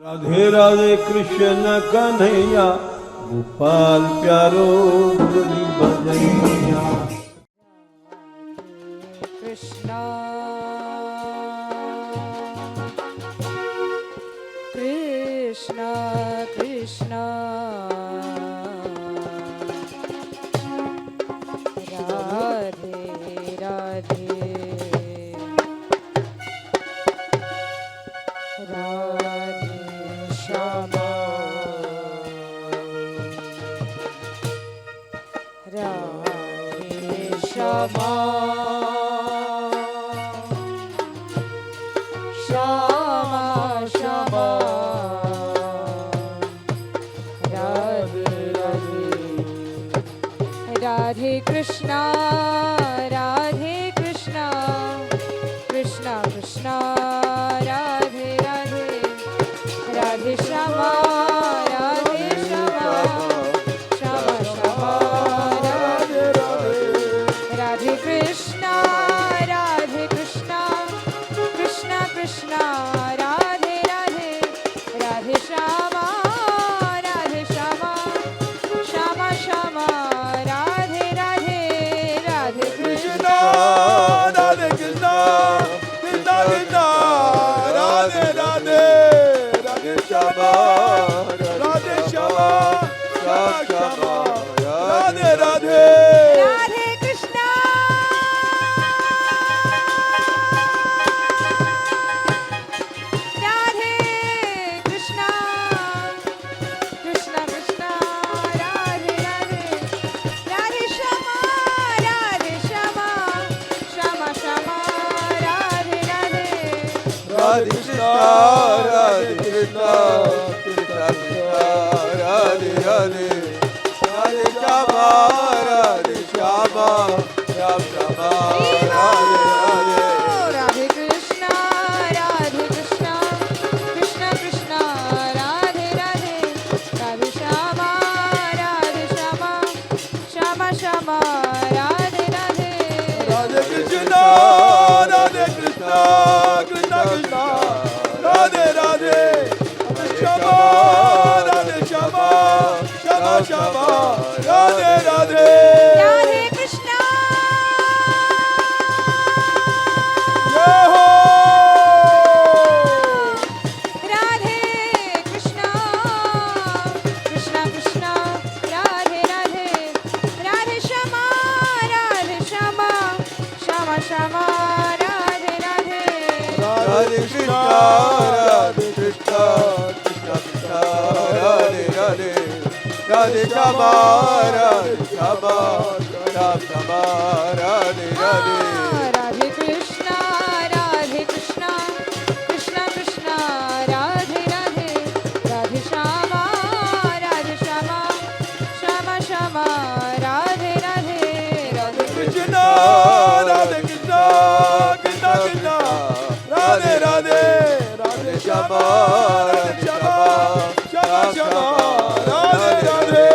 राधे राधे कृष्ण कन्हैया गोपाल प्यारो मुरली बजैया। कृष्णा कृष्णा कृष्णा राधे राधे राधे श्यामा राधे श्यामा श्यामा श्यामा राधे राधे राधे कृष्णा कृष्णा कृष्णा राधे राधे राधे श्यामा राधे श्यामा श्यामा श्यामा राधे राधे राधे कृष्णा कृष्णा कृष्णा राधे राधे राधे श्यामा श्यामा श्यामा राधे राधे राधे कृष्णा राधे कृष्णा कृष्णा कृष्णा राधे राधे राधे श्यामा श्यामा राधे राधे राधे कृष्णा राधे कृष्णा कृष्णा कृष्णा राधे राधे राधे श्यामा श्यामा श्यामा राधे राधे राधे कृष्णा कृष्णा कृष्णा राधे राधे राधे श्यामा श्यामा श्यामा राधे राधे कृष्णा कृष्णा कृष्णा राधे राधे राधे श्यामा श्यामा श्यामा राधे राधे राधे कृष्णा कृष्णा कृष्णा राधे राधे श्यामा श्यामा श्यामा राधे राधे राधे कृष्णा जय हो राधे कृष्णा कृष्णा राधे राधे राधे श्यामा श्यामा श्यामा राधे राधे राधे कृष्णा कृष्णा कृष्णा राधे राधे राधे श्यामा श्यामा राधे राधे राधे कृष्णा कृष्णा कृष्णा राधे राधे राधे श्यामा श्यामा श्यामा राधे राधे राधे कृष्णा कृष्णा कृष्णा राधे राधे राधे श्यामा श्यामा राधे राधे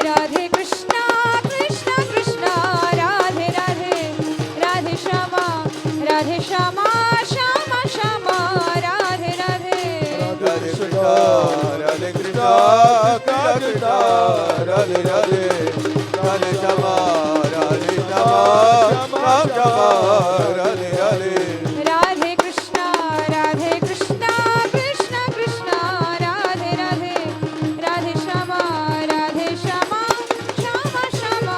राधे कृष्णा कृष्णा राधे राधे राधे श्यामा श्यामा श्यामा राधे राधे राधे कृष्णा कृष्णा राधे राधे राधे श्यामा श्यामा राधे राधे राधे कृष्णा कृष्णा कृष्णा राधे राधे राधे श्यामा श्यामा श्यामा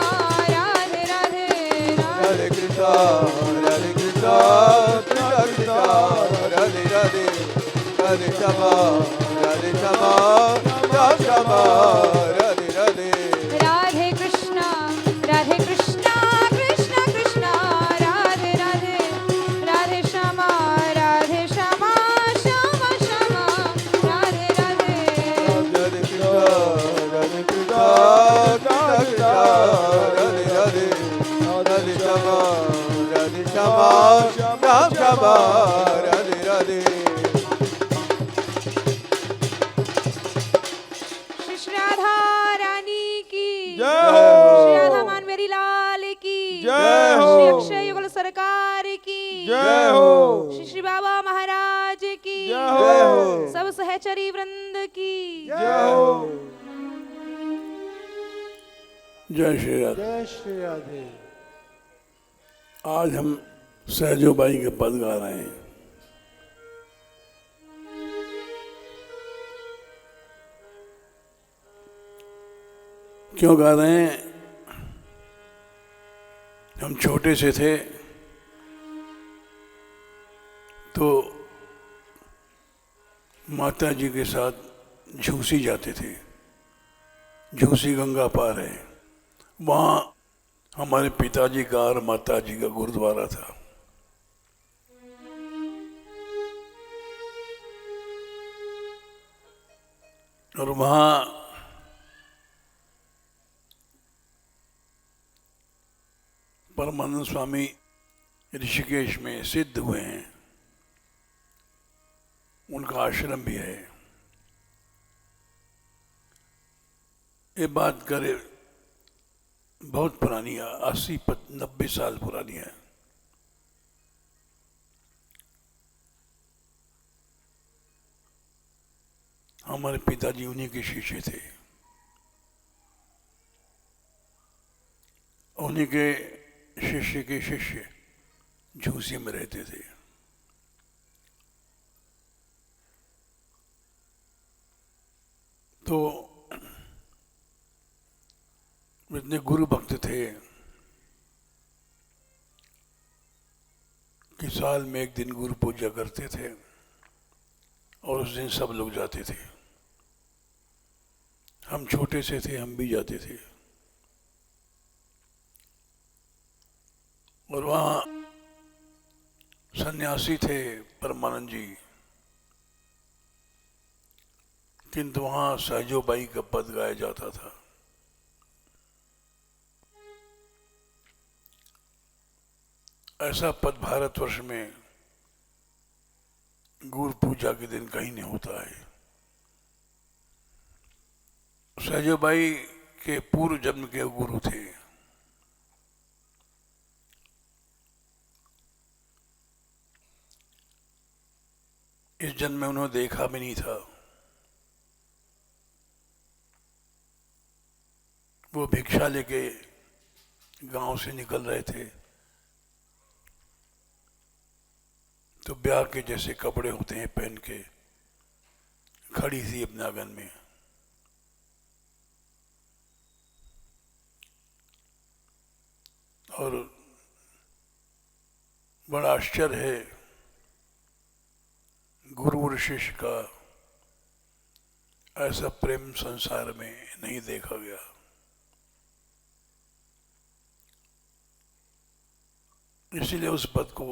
राधे राधे राधे कृष्णा कृष्णा राधे राधे राधे श्यामा श्यामा राधे राधे राधे कृष्णा कृष्णा कृष्णा राधे राधे राधे श्यामा श्यामा श्यामा राधे राधे राधे कृष्णा कृष्णा राधे राधे राधे श्यामा श्यामा राधे राधे श्री राधा सहचरी वृंद की जय हो। जय श्री राधे। जय श्री राधे। आज हम सहजोबाई के पद गा रहे हैं। क्यों गा रहे हैं? हम छोटे से थे तो माता जी के साथ झूसी जाते थे। झूसी गंगा पार है, वहाँ हमारे पिताजी का और माता जी का गुरुद्वारा था। और वहाँ परमानंद स्वामी ऋषिकेश में सिद्ध हुए हैं, उनका आश्रम भी है। ये बात करे बहुत पुरानी है, 80-90 साल पुरानी है। हमारे पिताजी उन्हीं के शिष्य थे, उन्हीं के शिष्य के शिष्य झूसी में रहते थे। तो इतने गुरु भक्त थे कि साल में एक दिन गुरु पूजा करते थे और उस दिन सब लोग जाते थे। हम छोटे से थे, हम भी जाते थे। और वहाँ सन्यासी थे परमानंद जी, किंतु वहाँ सहजोबाई का पद गाया जाता था। ऐसा पद भारतवर्ष में गुरु पूजा के दिन कहीं नहीं होता है। सहजोबाई के पूर्व जन्म के गुरु थे। इस जन्म में उन्होंने देखा भी नहीं था। वो भिक्षा लेके गांव से निकल रहे थे तो ब्याह के जैसे कपड़े होते हैं पहन के खड़ी थी अपने आंगन में। और बड़ा आश्चर्य है, गुरु और शिष्य का ऐसा प्रेम संसार में नहीं देखा गया। इसीलिए उस पद को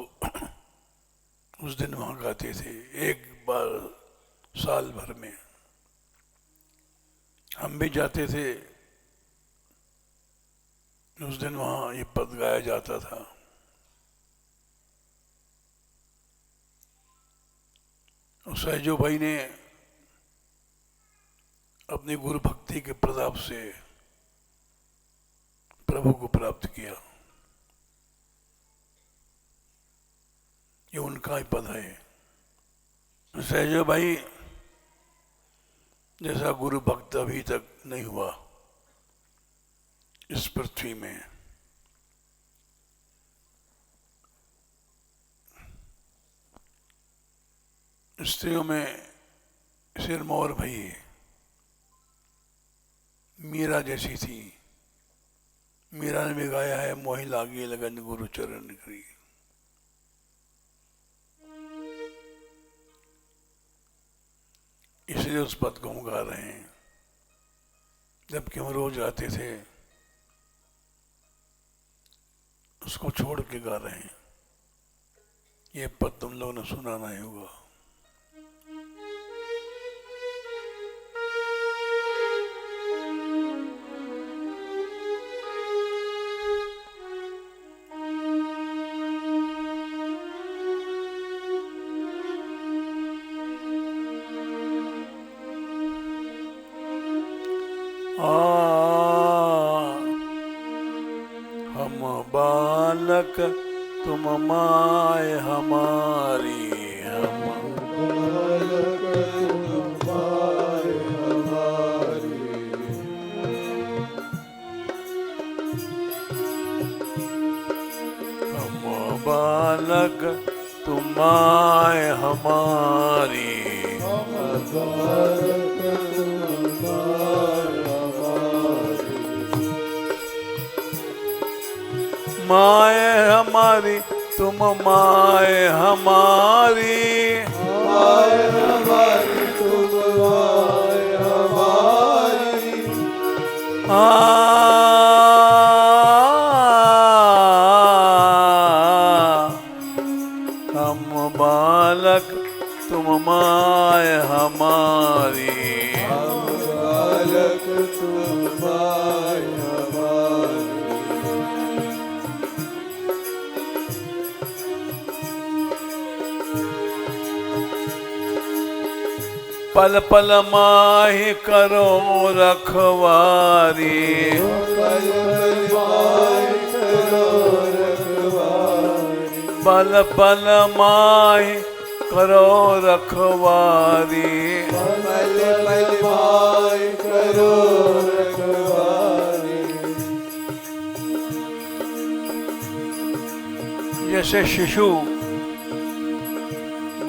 उस दिन वहां गाते थे, एक बार साल भर में। हम भी जाते थे, उस दिन वहां ये पद गाया जाता था। और सहजो भाई ने अपनी गुरु भक्ति के प्रताप से प्रभु को प्राप्त किया। ये उनका ही पद है। सहजो भाई जैसा गुरु भक्त अभी तक नहीं हुआ इस पृथ्वी में। स्त्रियों में सिरमौर भई मीरा जैसी थी। मीरा ने भी गाया है, मोहि लागी लगन गुरु चरण करी। इसलिए उस पद को हम गा रहे हैं। जबकि हम रोज आते थे, उसको छोड़ के गा रहे हैं। ये पद तुम लोगों ने सुना नहीं होगा। हम बालक तुम माय हमारी, हम बालक तुम माय हमारी। माय हमारी तुम माय हमारी। माय हमारी तुम माय हमारी। हम बालक तुम माय हमारी। हम बालक तुम माय हमारी। पल पल माहि करो रखवारी। पल पल माय करो रखवारी। पल पल माहि करो रखवारी। पल पल माय करो रखवारी। जैसे शिशु,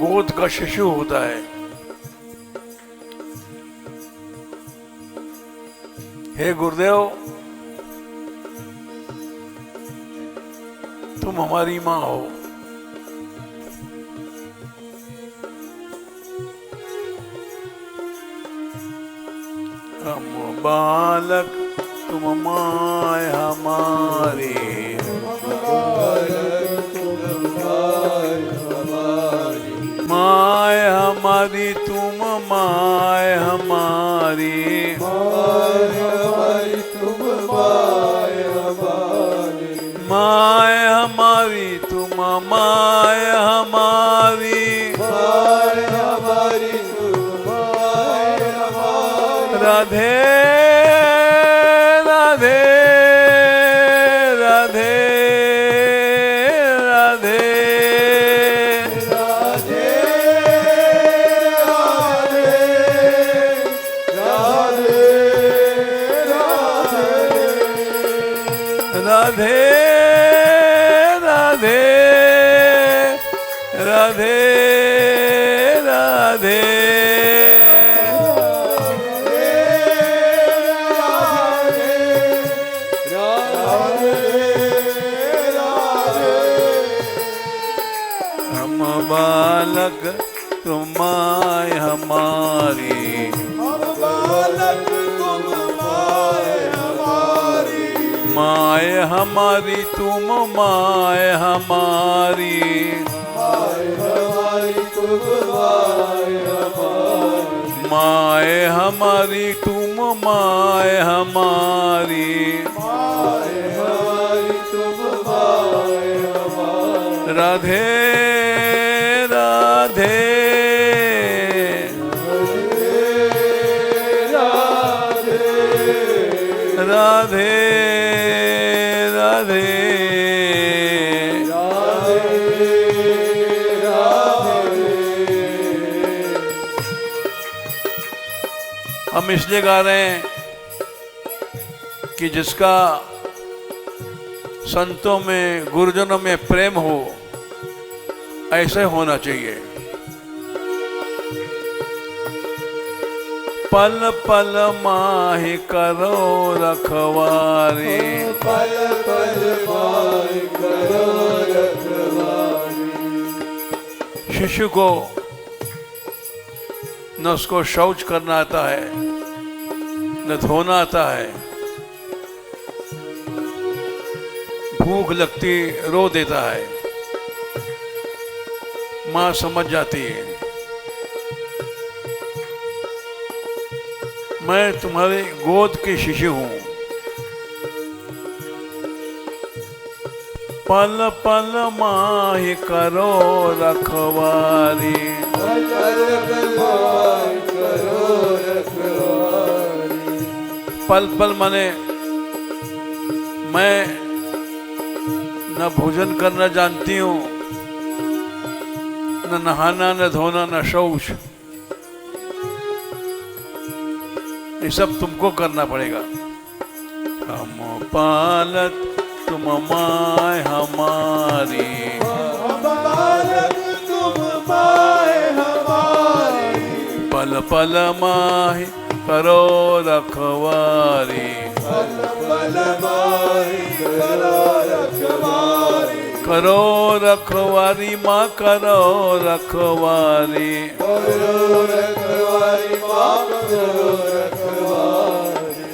गोद का शिशु होता है, हे गुरुदेव तुम हमारी माँ हो। हम बालक तुम माय हमारी। माय हमारी तुम माय हमारी। माय हमारी तुम माय हमारी। माय हमारी तुम माय हमारी। राधे राधे राधे राधे राधे राधे राधे राधे राधे राधे राधे। हम बालक तुम माय हमारी। हम बालक तुम माय हमारी। माय हमारी तुम माय हमारी। माय हमारी तुम माय हमारी। माय हमारी तुम माय हमारी। माय हमारी तुम माय हमारी। राधे राधे राधे राधे। हम इसलिए गा रहे हैं कि जिसका संतों में, गुरुजनों में प्रेम हो, ऐसे होना चाहिए। पल पल माहि करो रखवारी। पल पल माय करो रखवारी। शिशु को न उसको शौच करना आता है, न धोना आता है। भूख लगती रो देता है, माँ समझ जाती है। मैं तुम्हारे गोद की शिशु हूं। पल पल माहि करो रखवारी। पल पल माय करो रखवारी। पल पल माने मैं न भोजन करना जानती हूँ, न नहाना, न धोना, न शौच। ये सब तुमको करना पड़ेगा। हम पालक तुम माय हमारी। हम बालक तुम पल पल माहि करो रखवारी, पल पल माहि करो रखवारी, करो रखवारी माँ करो रखवारी, करो रखवारी माँ करो रखवारी।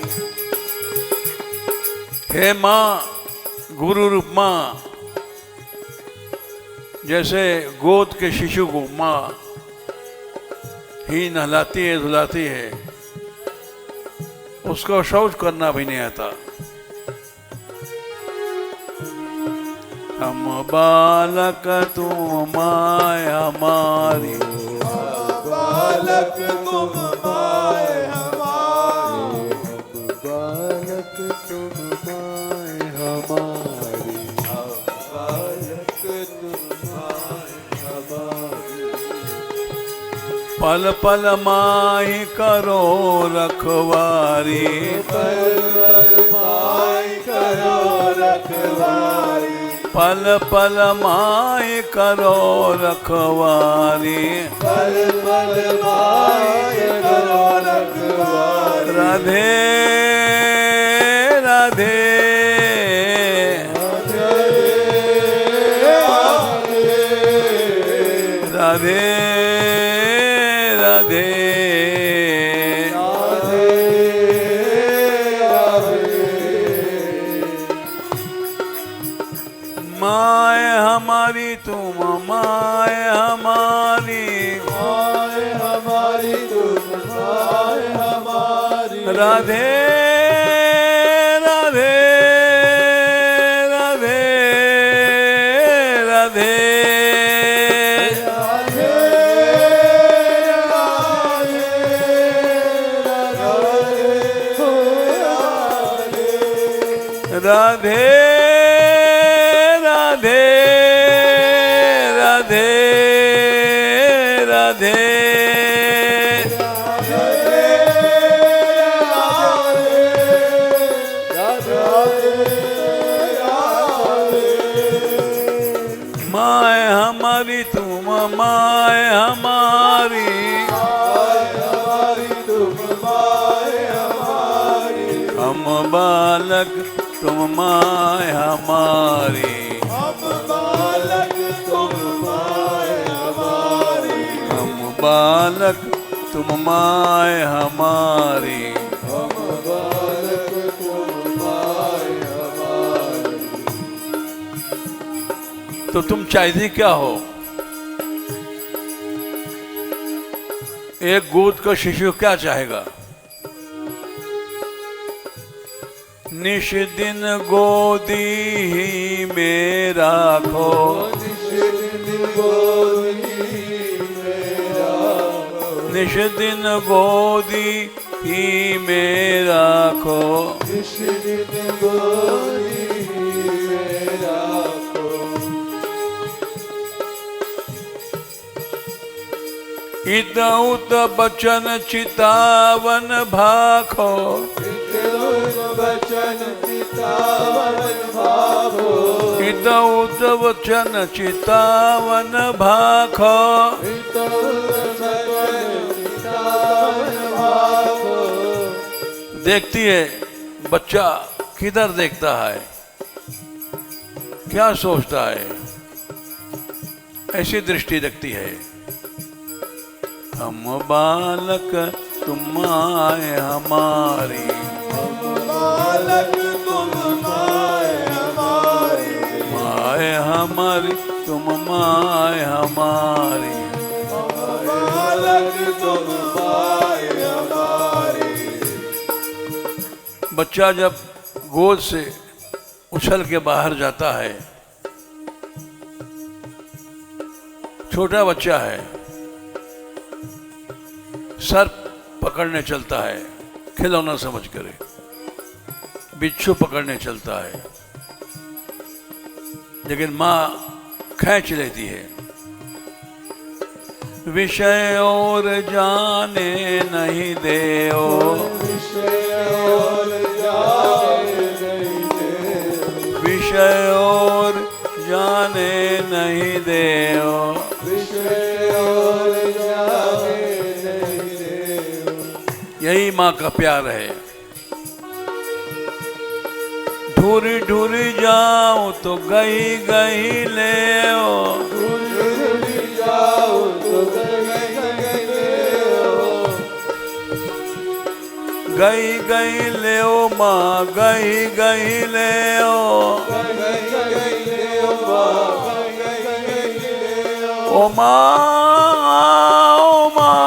हे माँ गुरु रूप माँ, जैसे गोद के शिशु को माँ ही नहलाती है धुलाती है, उसको शौच करना भी नहीं आता। हम बालक तुम माय हमारी, बालक तुम माय हमारी, बालक तुम माय हमारी, बालक तुम माय हमारी। पल पल माही करो रखवारी, पल पल माय करो रखवारी, पल पल माही करो रखवारी, पल पल माय करो रखवारी। राधे राधे राधे राधे माय हमारी तुम माय हमारी, माय हमारी तुम माय हमारी। राधे राधे राधे राधे राधे राधे राधे राधे माय हमारी तुम माय हमारी, हम बालक तुम माय हमारी, हम बालक तुम माय हमारी, हम बालक तुम माय हमारी। हम बालक तुम माय हमारी। तो तुम चाहती क्या हो? एक गोद का शिशु क्या चाहेगा? निश दिन गोदी ही में राखो, निश दिन गोदी ही में राखो, इत उत बचन चितावन भाखो, बचन चितावन भावो, इत उत बचन चितावन भाखो। देखती है बच्चा किधर देखता है, क्या सोचता है, ऐसी दृष्टि रखती है। हम बालक तुम आए हमारी, बालक तुम माय हमारी, माए हमारी तुम माए हमारी। बालक तुम माय हमारी। बच्चा जब गोद से उछल के बाहर जाता है, छोटा बच्चा है, सर पकड़ने चलता है, खिलौना समझ कर बिच्छू पकड़ने चलता है, लेकिन माँ खींच लेती है। विषय और जाने नहीं देओ, विषय और जाने नहीं देओ, विषय और जाने नहीं देओ। विषय और जाने नहीं देओ। यही माँ का प्यार है। ढूरी ढूरी जाऊं तो गई गई ले ओ, ढूंढ जाओ तो गई ले ओ, गई गई ले ओ माँ, गई गई ले ओ, गई ले ओ माँ, गई ले ओ, ओ माँ, ओ माँ,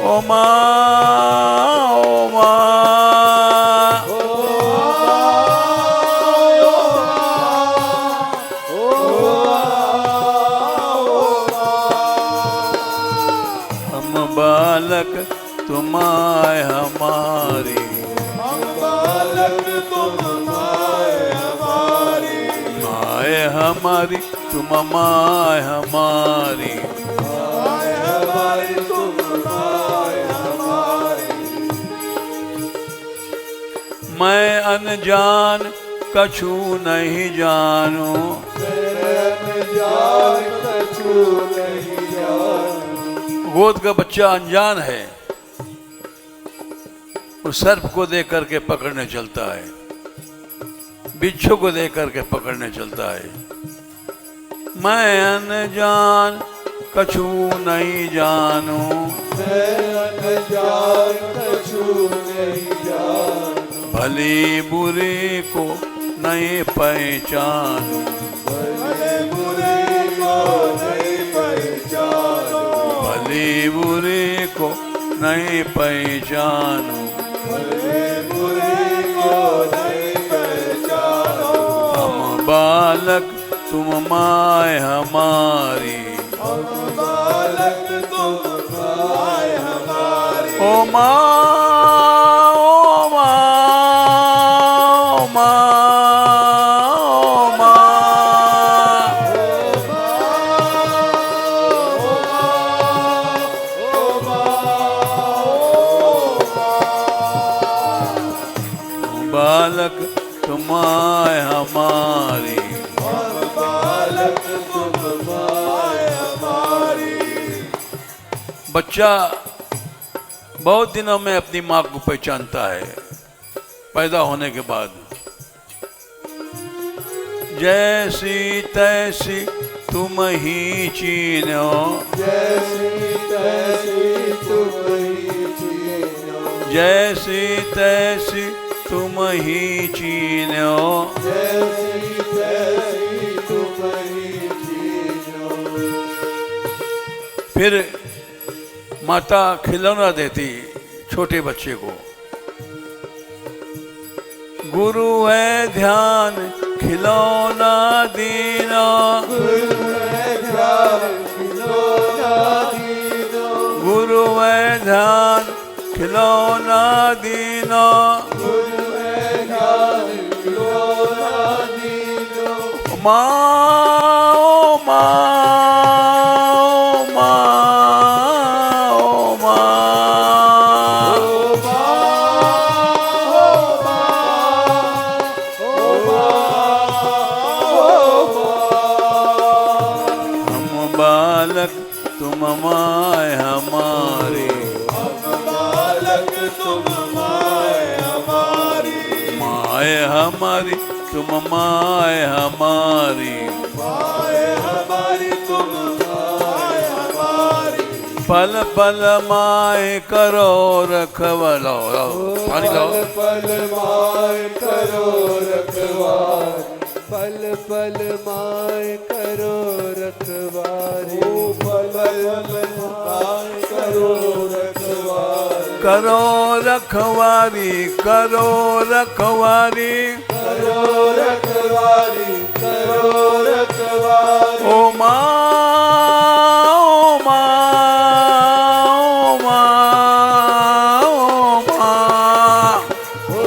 ओ माँ, ओ माँ। हम बालक तुम आए हमारी, हम बालक तुम माए हमारी, माए हमारी तुम माए हमारी। माए हमारी तुम माए हमारी। मैं अनजान कछु नहीं जानू, जान कछु नहीं जान, गोद का बच्चा अनजान है, वो सर्प को देख करके पकड़ने चलता है, बिच्छू को देख करके पकड़ने चलता है। मैं अनजान कछु नहीं जानू, जान कछु नहीं जान, भली बुरी को नहीं पहचानू, भले बुरे को नहीं पहचानो, भली बुरी को नहीं पहचानू। भले बुरे को नहीं पहचानो। हम बालक तुम माए हमारी, हम बालक तुम माए हमारी, ओ माँ, ओ माँ, ओ माँ, ओ माँ। बालक तुम आए हमारी, हम बालक तुम माए हमारी। बच्चा बहुत दिनों में अपनी माँ को पहचानता है, पैदा होने के बाद। जैसी तैसी तुम ही चीनो, जैसी तैसी तुम ही चीनो, जैसी तैसी तुम ही चीनो। जैसी तैसी तुम ही चीनो। फिर माता खिलौना देती छोटे बच्चे को। गुरु है ध्यान खिलौना दीना, गुरु है ध्यान खिलौना दीनो, गुरु है ध्यान खिलौना दीना। गुरु है ध्यान खिलौना दीनो। माँ, ओ माँ, ओ माँ, ओ माँ। ओ माँ, ओ माँ, हम बालक तुम माए हमारी, हम बालक तुम माए हमारी, माए हमारी तुम माए हमारी। माए हमारी तुम माए हमारी। पल पल माए करो रखवालो, पानी लाओ। पल पल माए करो रखवार, पल पल माए करो रखवारी, पल पल माए करो रखवार, करो रखवारी, करो रखवारी। करो रखवारी, करो रखवारी। ओ माँ, ओ माँ, ओ माँ, ओ माँ। ओ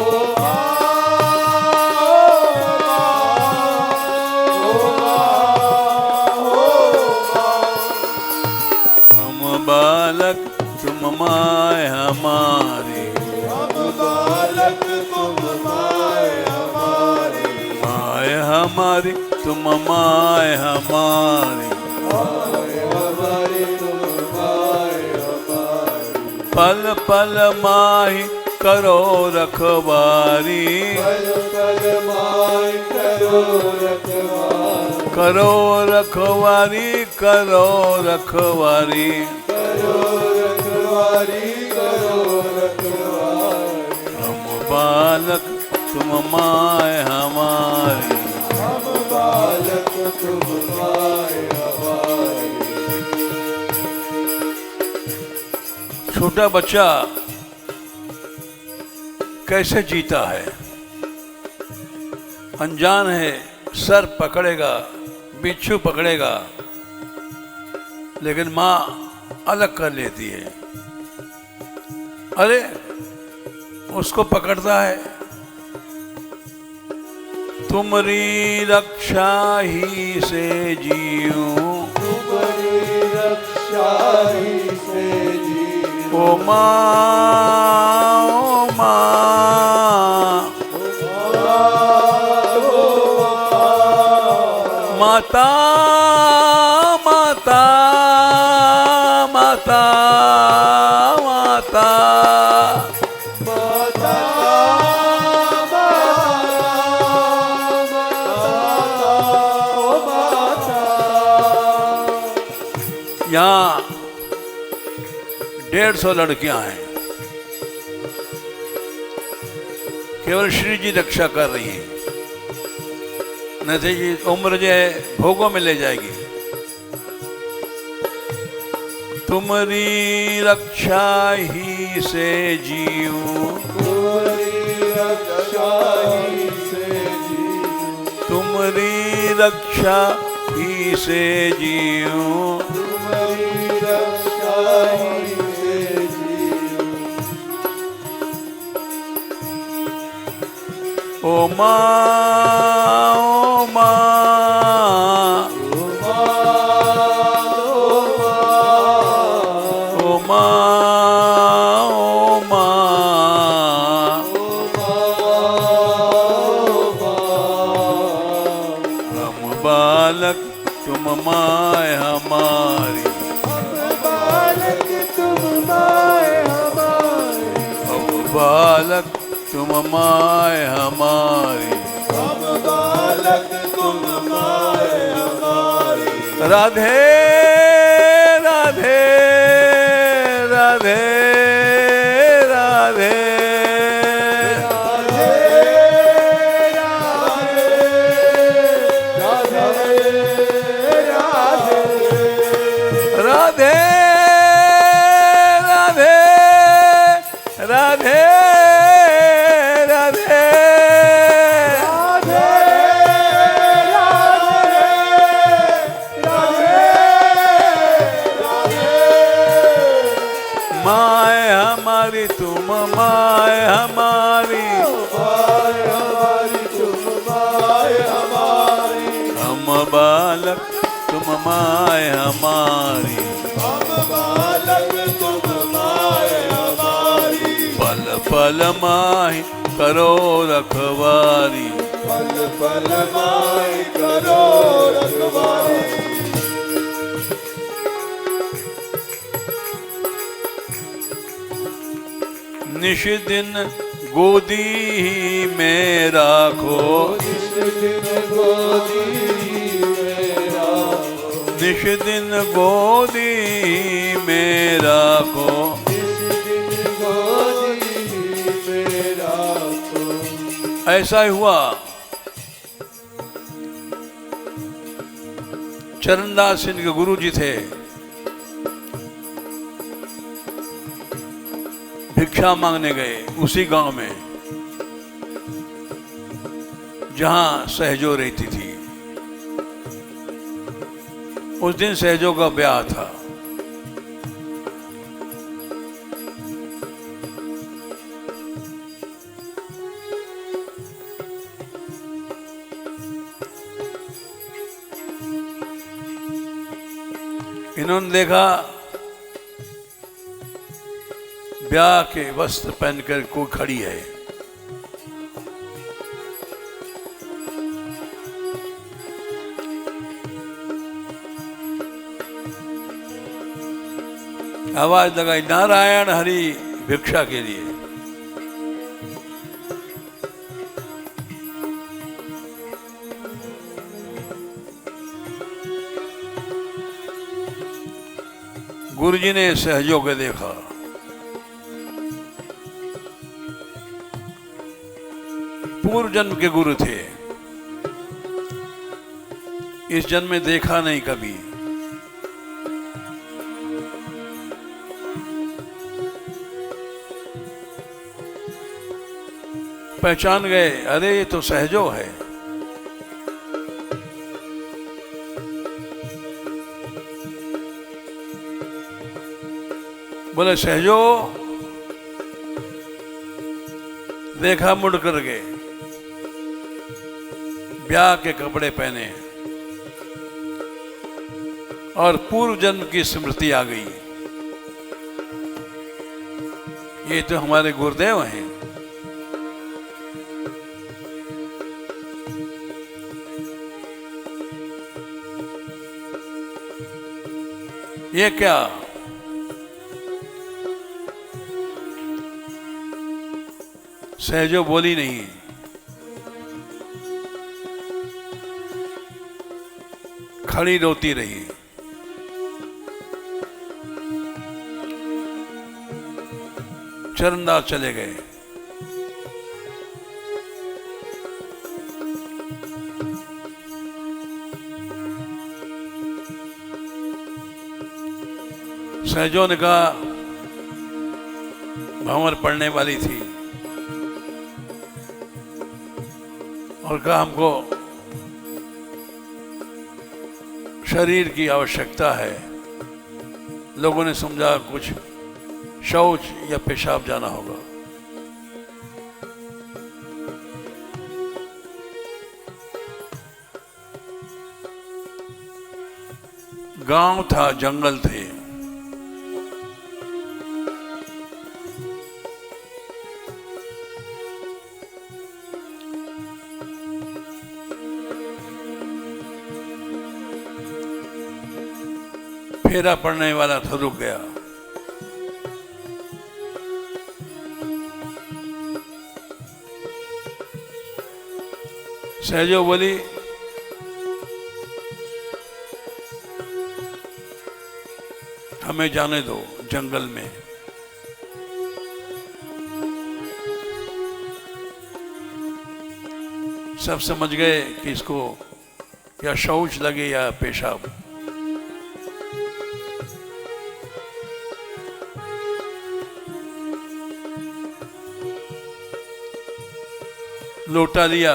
हम बालक तुम माए हमारी, हम बालक तुम माए हमारी, माए हमारी तुम माए हमारी। माए हमारी तुम माए हमारी। पल पल माही करो रखवारी, पल पल माय करो रखवारी, करो रखवारी, करो रखवारी। करो रखवारी, करो रखवारी। हम बालक तुम माय हमारी, हम बालक तुम माय हमारी। छोटा बच्चा कैसे जीता है? अनजान है, सर पकड़ेगा, बिच्छू पकड़ेगा, लेकिन माँ अलग कर लेती है। अरे उसको पकड़ता है। तुम्हारी रक्षा ही से जीऊं, तुम्हारी रक्षा ही से जीऊं। ओ माँ, ओ माँ, माता, माता, माता, माता। माता, यहाँ 150 लड़कियां हैं, केवल श्री जी रक्षा कर रही हैं, नहीं तो ये उम्र जो है भोगों में ले जाएगी। तुम्हारी रक्षा ही से जीऊं, तुम्हारी रक्षा ही से जीऊं। तुम्हारी रक्षा ही से जीऊं। तुम्हारी रक्षा ही से जीऊं। ओ माँ, ओ माँ, ओ माँ, ओ माँ। हम बालक तुम माय हमारी, बालक तुम माय हमारी। हम बालक तुम माय हमारी। हम बालक तुम माय हमारी। राधे राधे राधे राधे। राधे राधे राधे राधे। माय हमारी तुम माय हमारी, हम बालक तुम माय हमारी। पल पल माही करो रखवारी, पल पल माय करो रखवारी। निश दिन गोदी ही में राखो, निश दिन गोदी में राखो। निश दिन गोदी में राखो। निश दिन गोदी में राखो। ऐसा ही हुआ। चरणदास इनके गुरु जी थे, भिक्षा मांगने गए उसी गांव में जहां सहजो रहती थी। उस दिन सहजो का ब्याह था। इन्होंने देखा ब्याह के वस्त्र पहनकर कोई खड़ी है। आवाज लगाई, नारायण हरि भिक्षा के लिए। गुरुजी ने सहयोग देखा, पूर्व जन्म के गुरु थे, इस जन्म में देखा नहीं कभी। पहचान गए, अरे ये तो सहजो है। बोले सहजो, देखा मुड़ कर गए, ब्याह के कपड़े पहने और पूर्व जन्म की स्मृति आ गई। ये तो हमारे गुरुदेव हैं। ये क्या? सहजो बोली नहीं, खड़ी रोती रही। चरणदास चले गए। सहजो ने कहा, भंवर पढ़ने वाली थी और कहा हमको शरीर की आवश्यकता है। लोगों ने समझा कुछ शौच या पेशाब जाना होगा। गांव था, जंगल थे। फेरा पड़ने वाला था, रुक गया। सहजो बोली, हमें जाने दो जंगल में। सब समझ गए कि इसको या शौच लगे या पेशाब। लोटा लिया,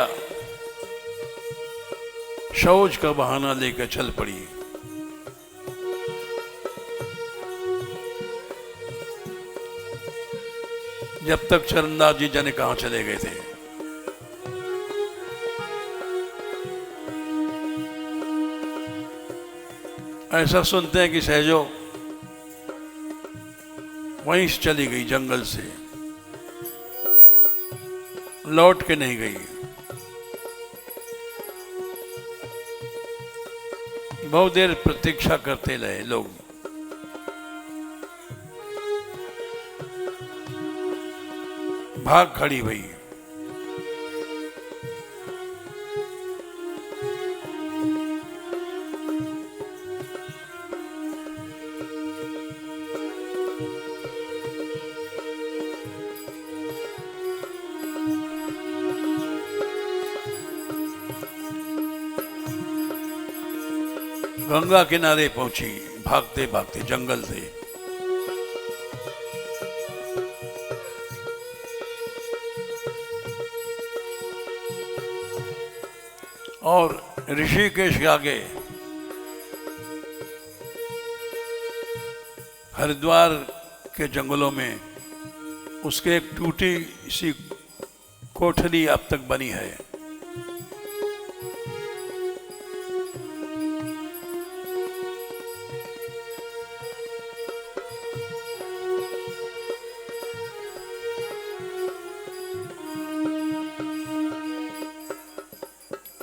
शौच का बहाना लेकर चल पड़ी। जब तक चरणदास जी जाने कहां चले गए थे। ऐसा सुनते हैं कि सहजो वहीं से चली गई, जंगल से लौट के नहीं गई। बहुत देर प्रतीक्षा करते रहे लोग। भाग खड़ी हुई। गंगा किनारे पहुंची, भागते भागते, जंगल से। और ऋषिकेश के आगे हरिद्वार के जंगलों में उसके एक टूटी सी कोठरी अब तक बनी है।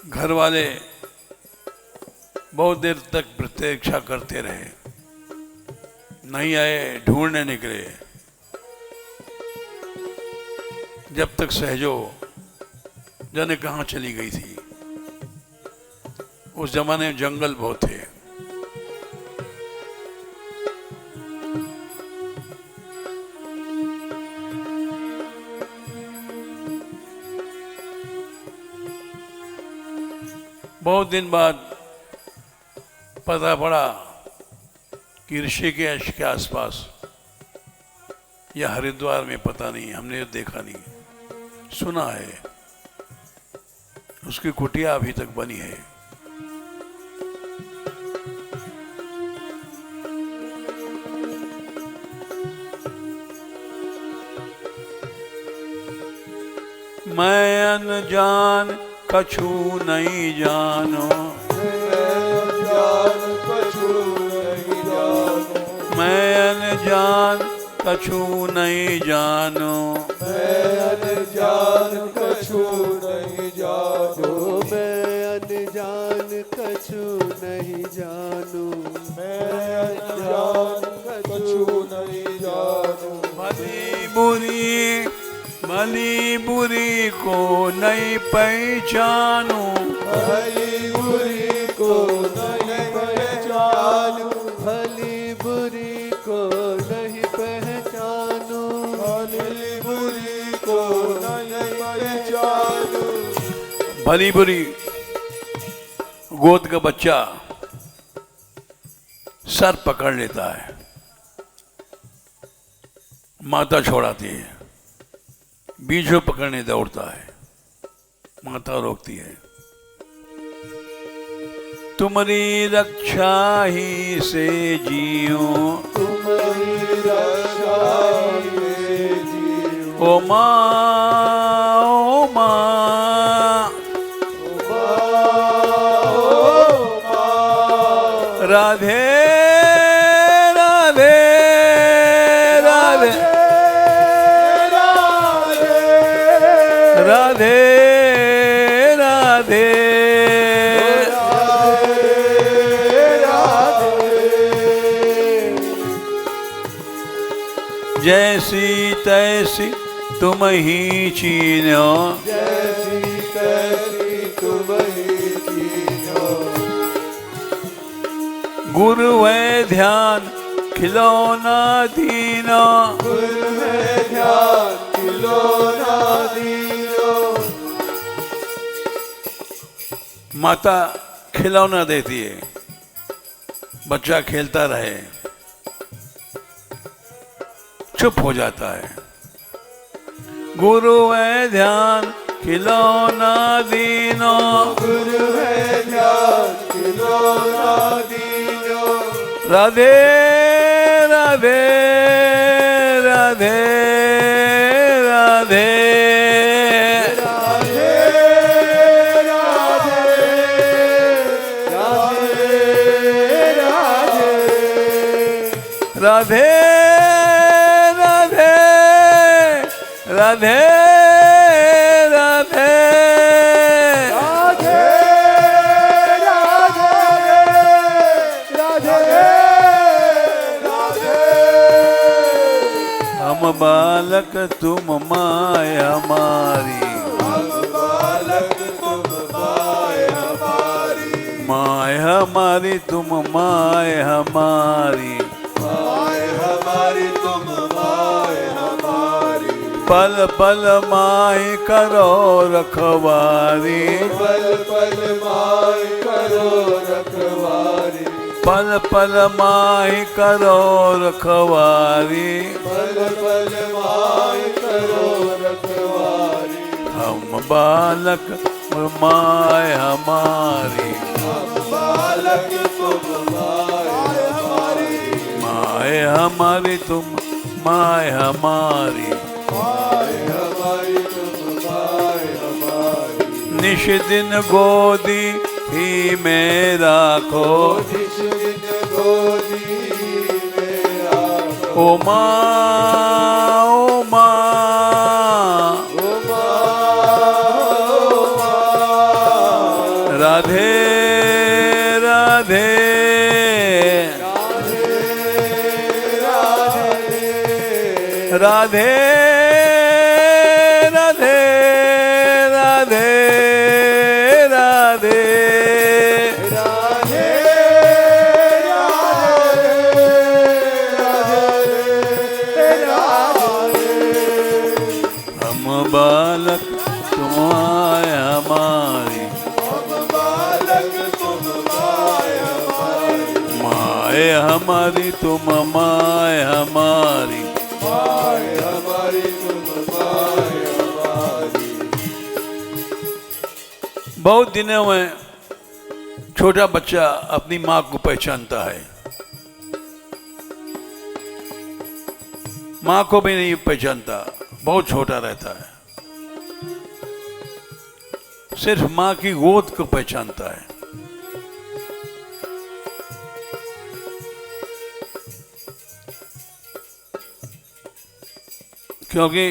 घर वाले बहुत देर तक प्रतीक्षा करते रहे। नहीं आए, ढूंढने निकले। जब तक सहजो जाने कहाँ चली गई थी। उस जमाने में जंगल बहुत थे। बहुत दिन बाद पता पड़ा कि ऋषिकेश के आसपास या हरिद्वार में, पता नहीं, हमने देखा नहीं, सुना है, उसकी कुटिया अभी तक बनी है। मैं अनजान कछु नहीं जानो, मैं अनजान कछु नहीं जानो, मैं अनजान कछु नहीं जानो, मैं अनजान कछु नहीं जानू, मैं अनजान कछु नहीं जानो। भली बुरी को नहीं पहचानू, भली बुरी को नहीं पहचानू, भली बुरी को नहीं पहचानू, भली बुरी को नहीं पहचानू। भली बुरी गोद का बच्चा सर पकड़ लेता है, माता छोड़ाती है, बीजों पकड़ने दौड़ता है, माता रोकती है। तुम्हारी रक्षा ही से जियो, तुम्हारी रक्षा से जियो, ओ माँ, ओ माँ, राधे राधे राधे राधे राधे जैसी तैसी तुम ही चीनो, जैसी तैसी तुम ही चीनो, गुरु है ध्यान खिलौना दीना, गुरु है ध्यान खिलौना दीनो। माता खिलौना देती है, बच्चा खेलता रहे, चुप हो जाता है। गुरु है ध्यान खिलौना दीनो, गुरु है ध्यान खिलौना दीनो, राधे राधे राधे राधे राधे राधे राधे राधे राधे राधे राधे राधे हम बालक तुम माय हमारी, बालक तुम माय हमारी, माय हमारी तुम माय हमारी, माय हमारी तुम माय हमारी, पल पल माय करो रखवारी, पल पल माय करो रखवारी, पल पल माय करो रखवारी, पल पल माय करो रखवारी। हम बालक माय हमारी, हम बालक तुम माय हमारी, माय हमारी तुम माय हमारी, माय हमारी तुम माय हमारी। निश दिन गोदी ही में राखो, जिस दिन गोदी में आको, ओ माँ, ओ माँ, ओ माँ, राधे राधे राधे राधे राधे राधे राधे राधे हम बालक तुम आए हमारी बालक तुम माय माए हमारी तुम माए हमारी हमारी तुम माय हमारी। बहुत दिनों में छोटा बच्चा अपनी माँ को पहचानता है, माँ को भी नहीं पहचानता, बहुत छोटा रहता है, सिर्फ माँ की गोद को पहचानता है। क्योंकि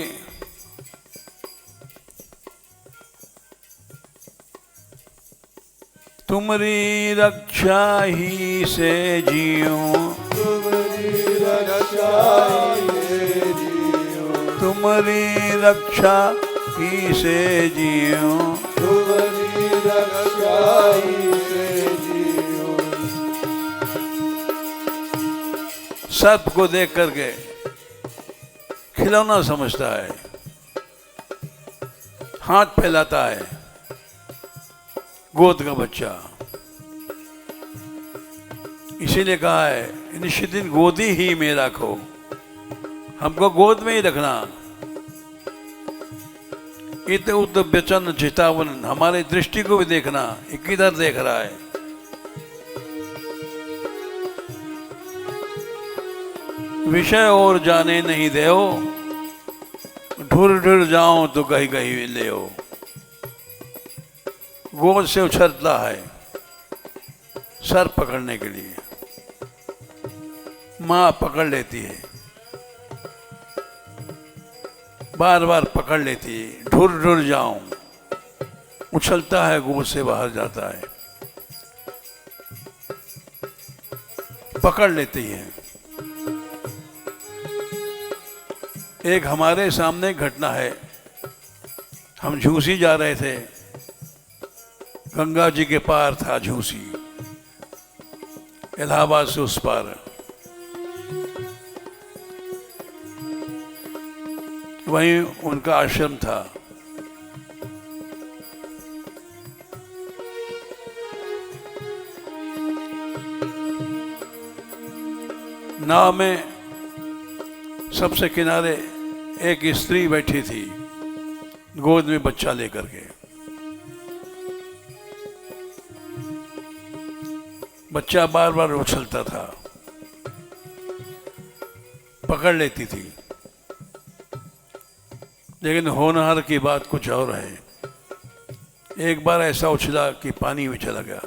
तुम्हारी रक्षा ही से जीऊं, तुम्हारी रक्षा से जियो, तुम्हारी रक्षा ही से जीऊं। तुम्हारी रक्षा से जियो। सर्प को देख करके खिलौना समझता है, हाथ फैलाता है गोद का बच्चा। इसीलिए कहा है निश्चित दिन गोदी ही में रखो, हमको गोद में ही रखना। इत उत बेचन चितावन, हमारे दृष्टि को भी देखना, ये किधर देख रहा है। विषय और जाने नहीं देओ, ढूर ढूर जाओ तो कहीं कहीं ले हो। गोद से उछलता है सर पकड़ने के लिए, माँ पकड़ लेती है, बार बार पकड़ लेती है। ढूर ढूर जाऊं, उछलता है, गोद से बाहर जाता है, पकड़ लेती है। एक हमारे सामने घटना है, हम झूसी जा रहे थे, गंगा जी के पार था झूसी, इलाहाबाद से उस पार। वहीं उनका आश्रम था। नाव में सबसे किनारे एक स्त्री बैठी थी, गोद में बच्चा लेकर के। बच्चा बार बार उछलता था, पकड़ लेती थी, लेकिन होनहार की बात कुछ और है। एक बार ऐसा उछला कि पानी में चला गया।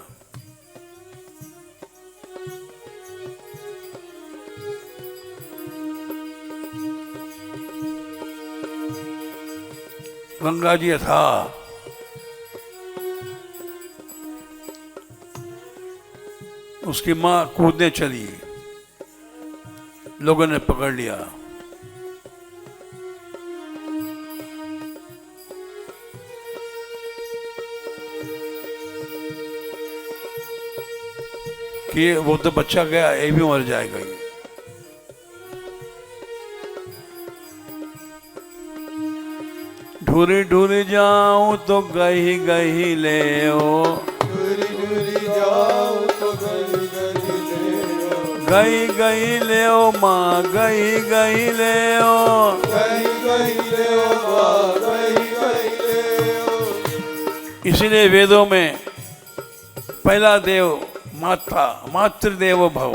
गंगा जी था, उसकी मां कूदने चली, लोगों ने पकड़ लिया। कि वो तो बच्चा गया, ये भी मर जाएगा। ये ढूरी ढूरी जाऊं तो गही गही ले ओ, दूरी दूरी जाओ तो गई गई ले ओ, गई गई ले ओ माँ, गई गई ले ओ। गई गई ले ओ माँ, गई गई ले ओ। इसीलिए वेदों में पहला देव माता, मातृदेवो भव,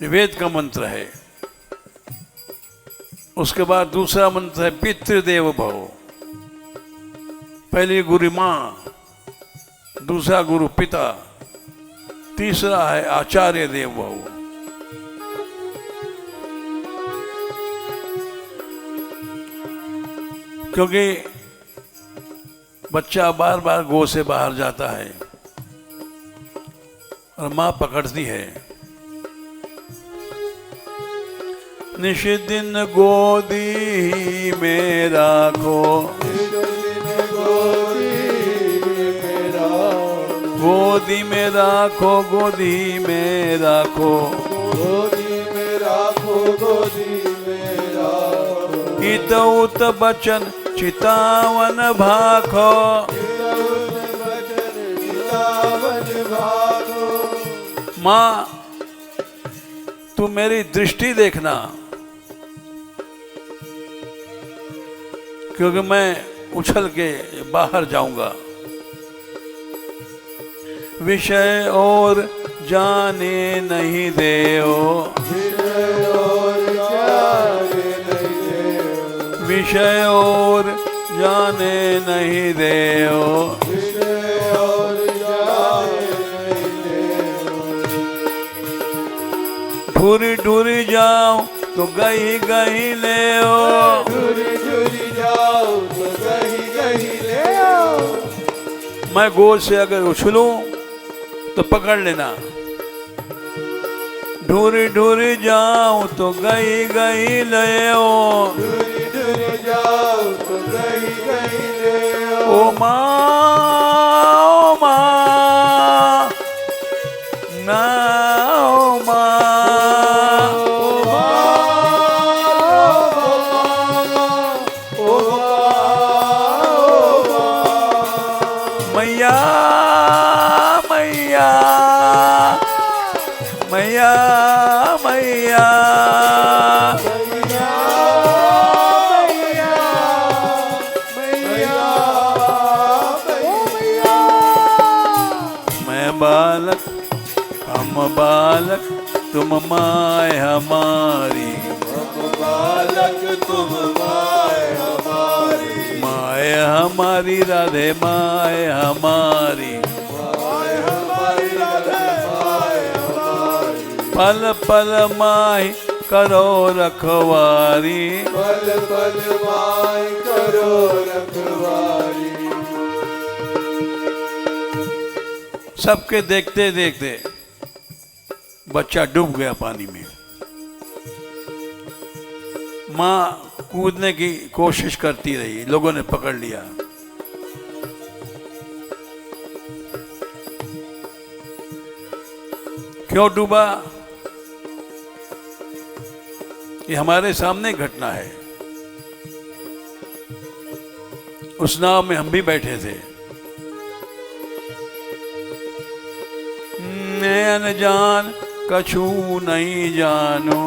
ये वेद का मंत्र है। उसके बाद दूसरा मंत्र है पितृदेव भव। पहली गुरु माँ, दूसरा गुरु पिता, तीसरा है आचार्य देव भव। क्योंकि बच्चा बार बार गोद से बाहर जाता है और माँ पकड़ती है। निश दिन गोदी में राखो, गोदी में राखो, गोदी में राखो, गोदी में राखो, गोदी में राखो। इत उत बचन चितावन भाखो, माँ तू मेरी दृष्टि देखना, क्योंकि मैं उछल के बाहर जाऊंगा। विषय और जाने नहीं देओ, विषय और जाने नहीं देओ, ढूरी ढूरी जाओ तो गही गही ले ओ, झुरी जाओ तो गही ले आओ। मैं गोद से अगर उछलूं तो पकड़ लेना, ढूरी ढूरी जाऊं तो गई गई ले ओ, झुरी जाओ तो गही ले आओ। ओ माँ ना ओ माँ, मैया मैया मैया मैया मैं बालक हम बालक तुम माय हमारी, बालक तुम माय हमारी, माय हमारी राधे माय हमारी, माय हमारी राधे माय हमारी। पल पल माय करो रखवारी, पल पल माय करो रखवारी। सबके देखते देखते बच्चा डूब गया पानी में। माँ कूदने की कोशिश करती रही, लोगों ने पकड़ लिया। क्यों डूबा? ये हमारे सामने घटना है। उस नाव में हम भी बैठे थे। मैं अनजान कछु नहीं जानू,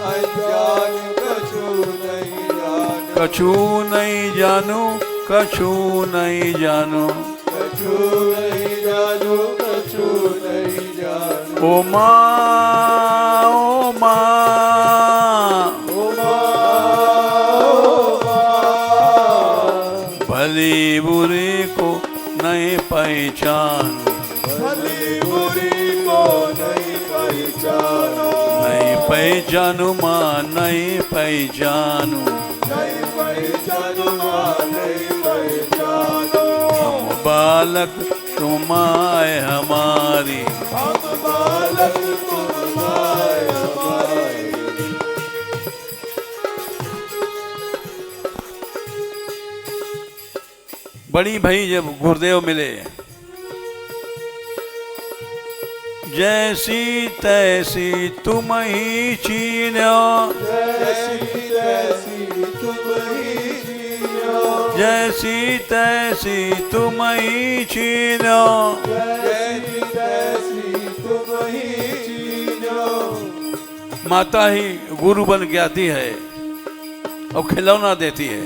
अनजान कछु नहीं जानू, कछु नहीं जानू, कछु नहीं जानू, कछु नहीं जानू, कछु नहीं जानू। ओ माँ ओ माँ, ओ माँ, भली बुरी को नहीं पहचानू, भली बुरी को नहीं पहचानो, नहीं पहचानू माँ नहीं पहचानू, नहीं पहचानो माँ नहीं पहचानो। हम बालक तुम आए हमारी, हम बालक तुम माय हमारी। बड़ी भाई जब गुरुदेव मिले, जैसी तैसी तुम ही चीन्यो, जैसी तैसी तुम ही जियो, जैसी तैसी तुम ही चीन्यो, जैसी तैसी तुम ही जियो। माता ही गुरु बन के आती है और खिलौना देती है।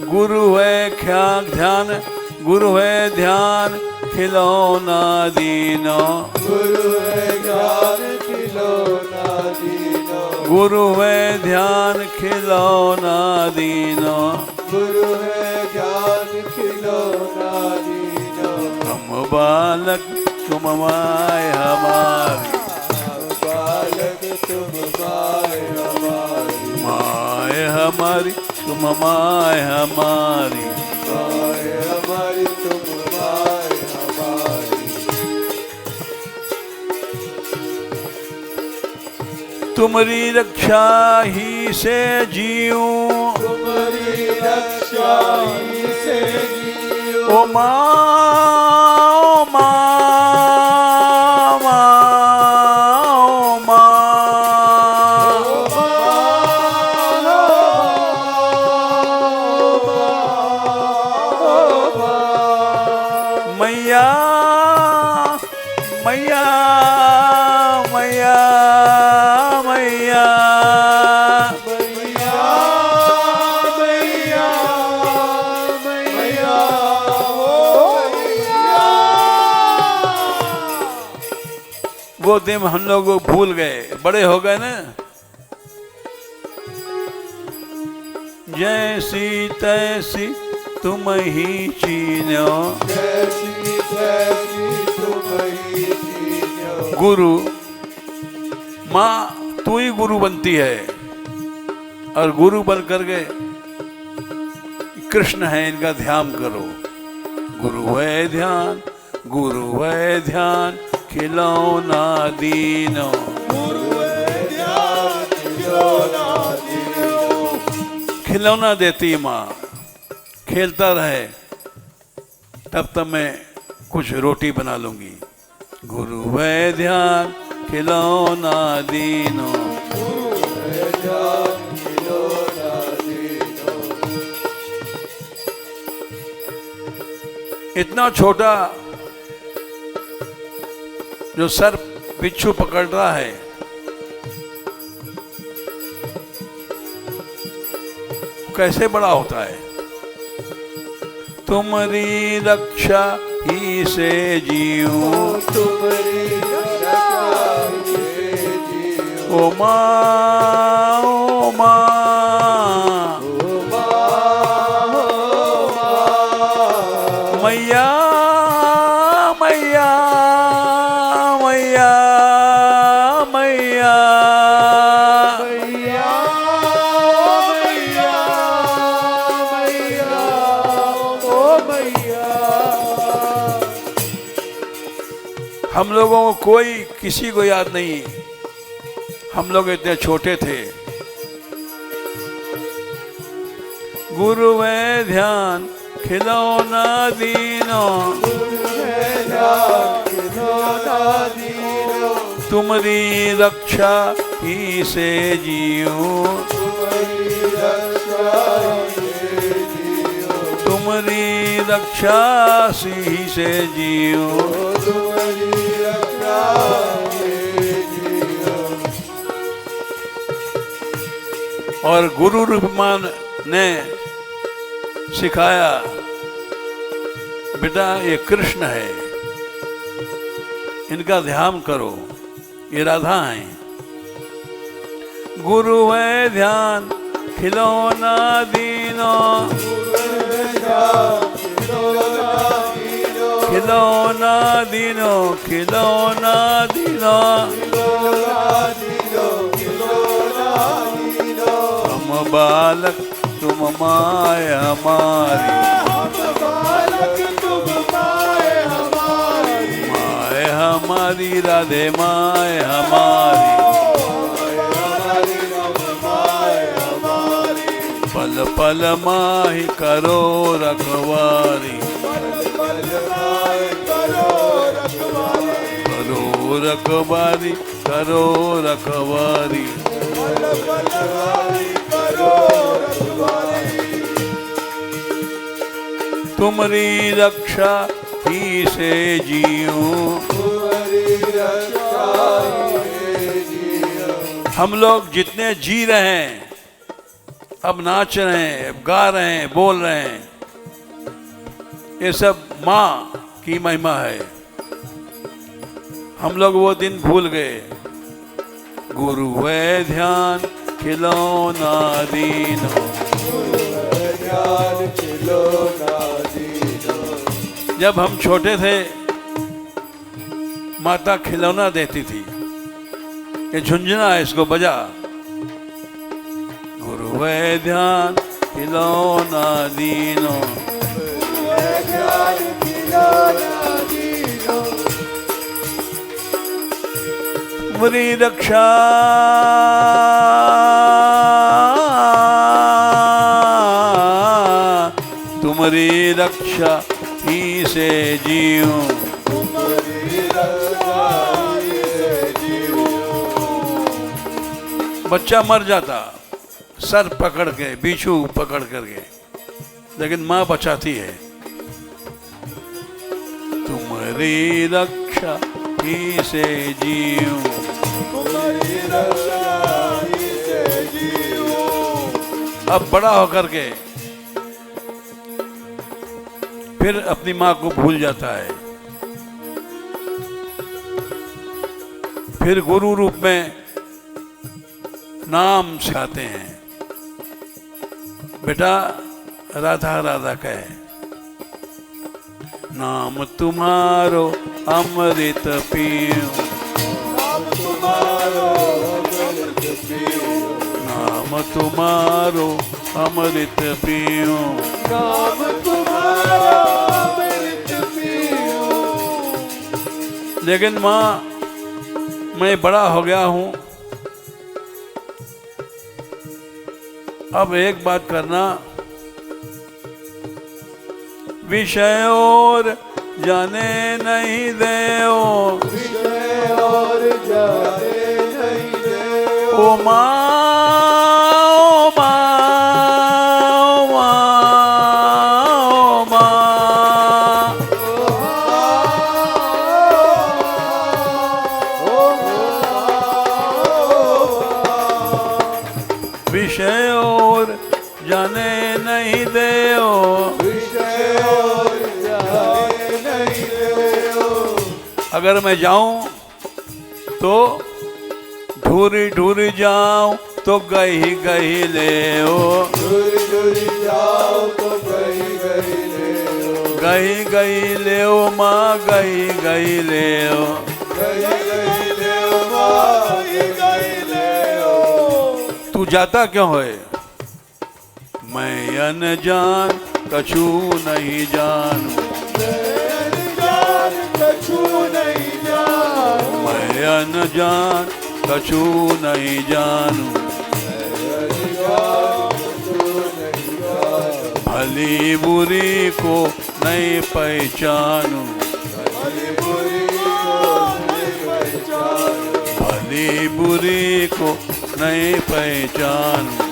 गुरु है ध्यान, गुरु है ध्यान, खिलौना दीनो, गुरु है ज्ञान खिलौना दीनो, गुरु है ध्यान खिलौना दीनो, गुरु है ज्ञान खिलौना दीनो। हम बालक तुम माय हमारी, बालक तुम माय हमारी, माय हमारी तुम माय हमारी, माय हमारी तुम माय हमारी। तुम्हारी रक्षा ही से जीऊं, तुम्हारी रक्षा ही से जियो। ओ माँ, ओ माँ, माँ, ओ माँ, मैया, मैया, मैया, मैया, मैया, मैया, मैया, ओ मैया। वो दिन हम लोग भूल गए, बड़े हो गए ना। जैसी तैसी तुम ही चीनो, जैसी जैसी तुम ही जियो। गुरु माँ तू ही गुरु बनती है, और गुरु बन करके कृष्ण है इनका ध्यान करो। गुरु है ध्यान, गुरु है ध्यान, खिलौना दीनो, गुरु है ध्यान, खिलौना दीनो। खिलौना देती माँ, खेलता रहे तब तक मैं कुछ रोटी बना लूंगी। गुरु है ध्यान, खिलौना दीनो, गुरु है ध्यान, खिलौना दीनो। इतना छोटा जो सर बिच्छू पकड़ रहा है, कैसे बड़ा होता है। तुम्हारी रक्षा ही से जीऊं, तुम्हारी रक्षा ही से जियो। ओ माँ, ओ माँ, ओ माँ, ओ माँ। मैया, मैया, मैया, मैया, मैया, मैया, मैया, ओ मैया। हम लोगों को कोई किसी को याद नहीं, हम लोग इतने छोटे थे। गुरु है ध्यान, खिलौना दीनो, खिलौना दीनो। तुम्हारी रक्षा ही से जीऊं, तुम्हारी रक्षा ही से जियो। तुम्हारी रक्षा ही से जीऊं। तुम्हारी रक्षा ही से जियो। और गुरु रूपमान ने सिखाया, बेटा ये कृष्ण है, इनका ध्यान करो, ये राधा हैं। गुरु है ध्यान, खिलौना दीनो, खिलौना दीनो, खिलौना दीनो, हम बालक तुम माय हमारी, माय हमारी राधे माय हमारी, पल पल माही करो रखवारी, करो रखवारी, करो रखवारी। तुम्हारी रक्षा ही से जीऊं, हम लोग जितने जी रहे हैं, अब नाच रहे हैं, अब गा रहे हैं, बोल रहे हैं, ये सब माँ की महिमा है। हम लोग वो दिन भूल गए। गुरु है ध्यान, खिलौना दीनो, जब हम छोटे थे माता खिलौना देती थी, ये झुंझुना है, इसको बजा। गुरु है ध्यान, खिलौना दीनो, तुम्हारी रक्षा तुम्हारी रक्षा ही से जीऊं। बच्चा मर जाता सर पकड़ के, बिच्छू पकड़ करके, लेकिन माँ बचाती है। तुम्हारी रक्षा ही से जीऊं। अब बड़ा होकर के फिर अपनी माँ को भूल जाता है। फिर गुरु रूप में नाम सिखाते हैं, बेटा राधा राधा कहे, नाम तुम्हारो अमृत पीऊं। नाम तुम्हारो अमृत पीऊं। लेकिन माँ मैं बड़ा हो गया हूं, अब एक बात करना, विषय और जाने नहीं देओ। ओ माँ, ओ माँ, ओ माँ, ओ माँ। विषय और जाने नहीं देओ। अगर मैं जाऊं तो ढूरी ढूरी जाऊं तो गही गही ले ओ। गही गही ले ओ माँ, गही गही ले ओ। तू जाता क्यों है? मैं अनजान कछु नहीं जानू। मैं अनजान कछु नहीं जानू। भली बुरी को नहीं पहचानू। भली बुरी को नहीं पहचानू।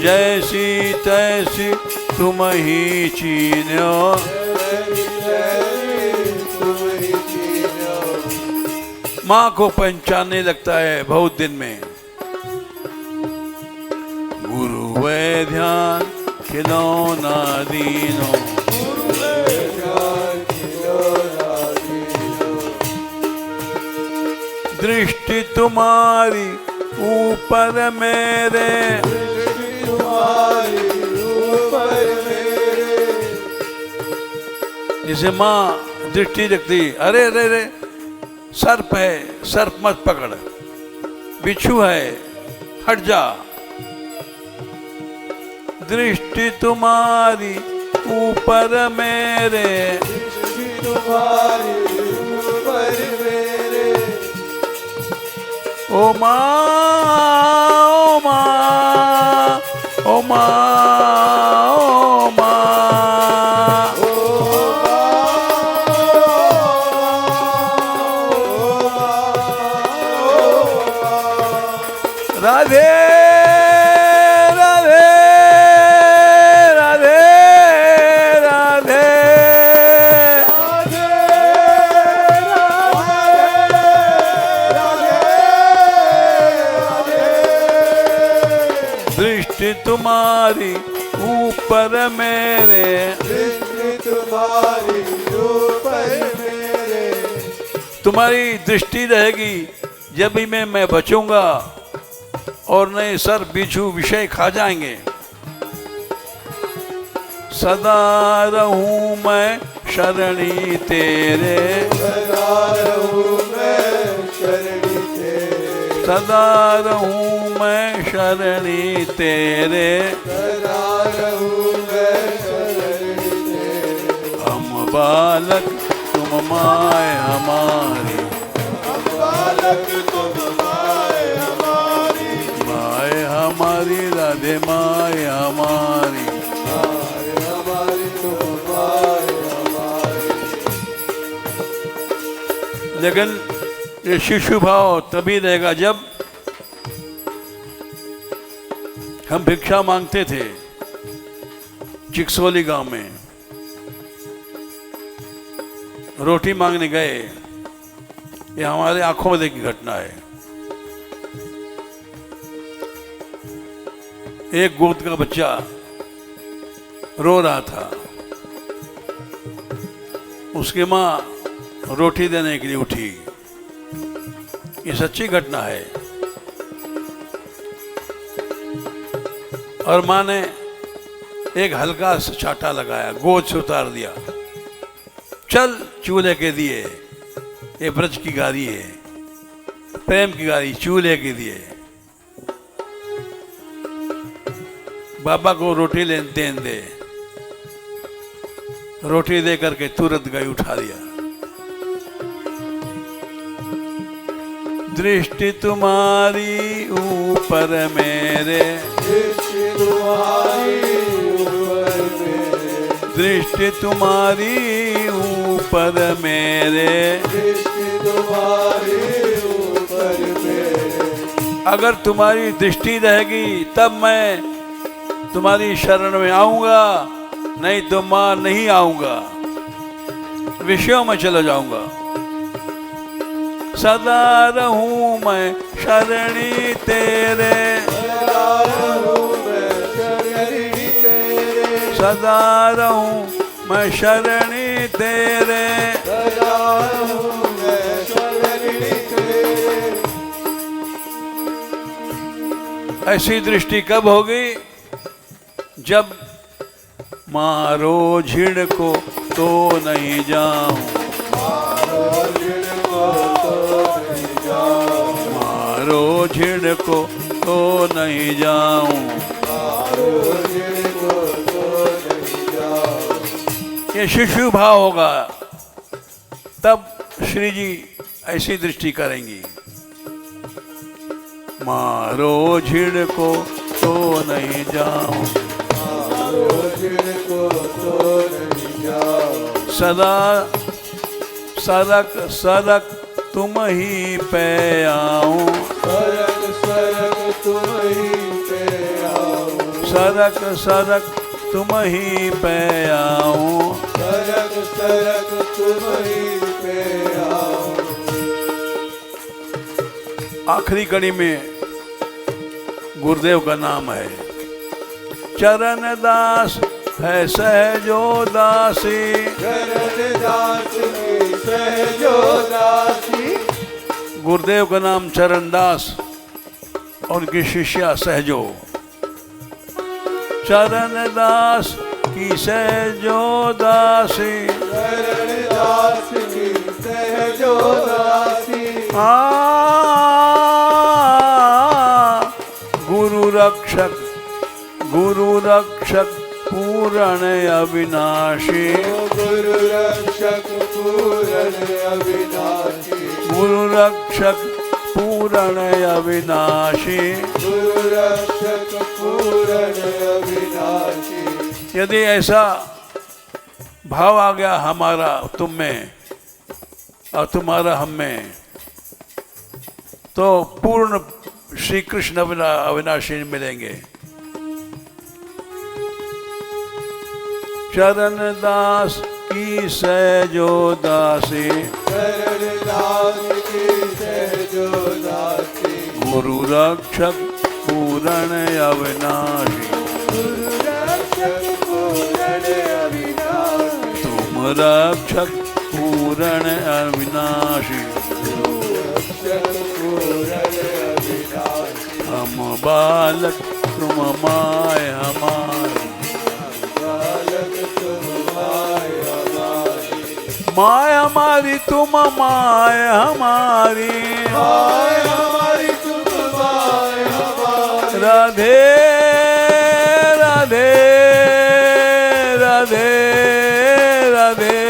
जैसी तैसी तुम ही चीन्यो। माँ को पहचानने लगता है बहुत दिन में। गुरु वे ध्यान खिलौना दीनो। दृष्टि तुम्हारी ऊपर मेरे। जिसे माँ दृष्टि रखती, अरे अरे अरे सर्प है, सर्प मत पकड़, बिच्छू है, हट जा। दृष्टि तुम्हारी ऊपर मेरे। ओ माँ, ओ माँ, ओ माँ, ओ माँ। राधे राधे राधे राधे दृष्टि तुम्हारी ऊपर मेरे। तुम्हारी दृष्टि रहेगी जब भी मैं बचूंगा और नए सर बिच्छू विषय खा जाएंगे। सदा रहूं मैं शरणी तेरे। सदा रहूं मैं शरणी तेरे। हम बालक तुम माय हमारी, हम बालक तुम माय हमारी, माय हमारी राधे माय हमारी। माय हमारी तुम माय हमारी। लेकिन ये शिशु भाव तभी रहेगा जब हम भिक्षा मांगते थे चिकसोली गांव में, रोटी मांगने गए, ये हमारे आंखों में देखी घटना है। एक गोद का बच्चा रो रहा था, उसकी मां रोटी देने के लिए उठी। ये सच्ची घटना है। और मां ने एक हल्का सा चाटा लगाया, गोद से उतार दिया, चल चूल्हे के दिए। ये ब्रज की गाड़ी है, प्रेम की गाड़ी, चूल्हे के दिए। बाबा को रोटी देन दे, रोटी दे करके तुरंत गई, उठा दिया। दृष्टि तुम्हारी ऊपर मेरे, दृष्टि तुम्हारी ऊपर मेरे, दृष्टि तुम्हारी ऊपर मेरे, दृष्टि तुम्हारी ऊपर मेरे। अगर तुम्हारी दृष्टि रहेगी तब मैं तुम्हारी शरण में आऊंगा, नहीं तो मां नहीं आऊंगा, विषयों में चला जाऊंगा। सदा रहूं मैं शरणी तेरे, सदा रहूं मैं शरणी तेरे, सदा रहूं मैं शरणी तेरे। सदा रहूं मैं शरणी तेरे। ऐसी दृष्टि कब होगी? जब मारो झिड़ को तो नहीं जाऊं, मारो जिनको तो नहीं जाऊं, मारो झिड़ को तो नहीं जाऊं। मारो जिनको तो नहीं जाऊं। ये शिशु भाव होगा, तब श्री जी ऐसी दृष्टि करेंगी। मारो झिड़ को तो नहीं जाऊं, मारो जिनको तो नहीं जाऊं। सदा सरक सरक तुम ही पे आऊं, सरक सरक तुम ही पे आऊं, सरक सरक तुम ही पे आऊं। सरक सरक तुम ही पे आऊं। आखिरी कड़ी में गुरुदेव का नाम है। चरण दास है सहजो दासी, चरण दास की सहजो दासी। गुरुदेव का नाम चरण दास और उनकी शिष्या सहजो। चरण दास की सहजो दासी, चरण दास की सहजो दासी। गुरु रक्षक, गुरु रक्षक पूर्ण अविनाशी, गुरु रक्षक पूर्ण अविनाशी, गुरु रक्षक पूर्ण अविनाशी। गुरु रक्षक पूर्ण अविनाशी। यदि ऐसा भाव आ गया हमारा तुम में और तुम्हारा हम में, तो पूर्ण श्री कृष्ण अविनाशी मिलेंगे। चरण दास की सहजो दासी, चरण दास की सहजो दासी। गुरु रक्षक पूर्ण अविनाशी, गुरु रक्षक पूर्ण अविनाशी। तुम रक्षक पूर्ण अविनाशी। रक्षक पूर्ण अविनाशी। हम बालक तुम माय हमारी, बालक तुम माय हमारी। माय हमारी तुम माय हमारी। माय हमारी तुम माय हमारी। राधे राधे राधे राधे।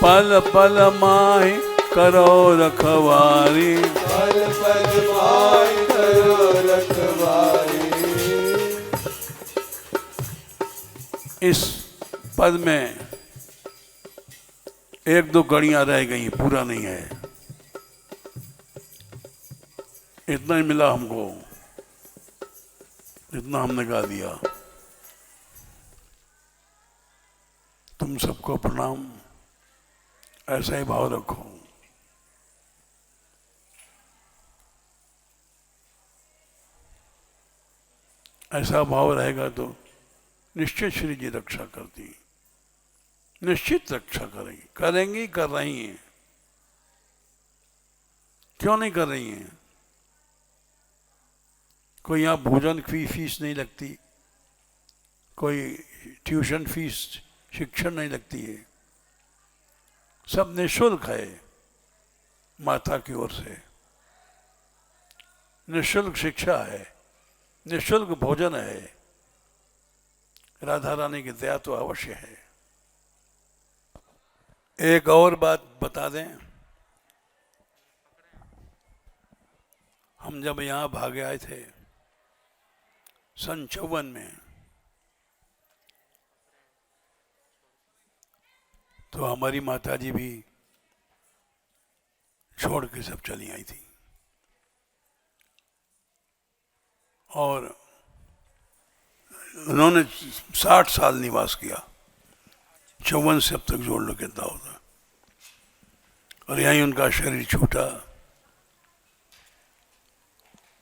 पल पल माहि करो रखवारी। पल पल माहि करो रखवारी। इस पद में एक दो कड़ियां रह गई, पूरा नहीं है। इतना ही मिला हमको, इतना हमने गा दिया। तुम सबको प्रणाम, ऐसा ही भाव रखो। ऐसा भाव रहेगा तो निश्चित श्री जी रक्षा करती, निश्चित रक्षा करेंगी, करेंगी, कर रही हैं। क्यों नहीं कर रही हैं? कोई यहाँ भोजन की फीस नहीं लगती, कोई ट्यूशन फीस, शिक्षण नहीं लगती है, सब निःशुल्क है माता की ओर से। निःशुल्क शिक्षा है, निःशुल्क भोजन है। राधा रानी की दया तो अवश्य है। एक और बात बता दें, हम जब यहाँ भागे आए थे सन 54 में, तो हमारी माताजी भी छोड़ के सब चली आई थी और उन्होंने 60 साल निवास किया। 54 से अब तक जोड़ लो कितना होता। और यहीं उनका शरीर छूटा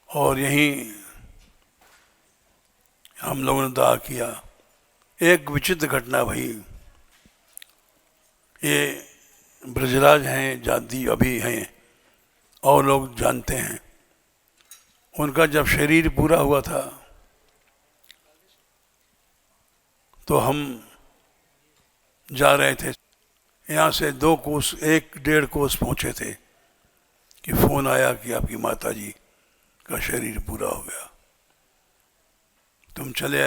और यहीं हम लोगों ने दाह किया। एक विचित्र घटना भई, ये ब्रजराज हैं, जाति अभी हैं और लोग जानते हैं। उनका जब शरीर पूरा हुआ था तो हम जा रहे थे, यहाँ से 2 कोस 1-1.5 कोस पहुँचे थे कि फोन आया कि आपकी माताजी का शरीर पूरा हो गया। तुम चले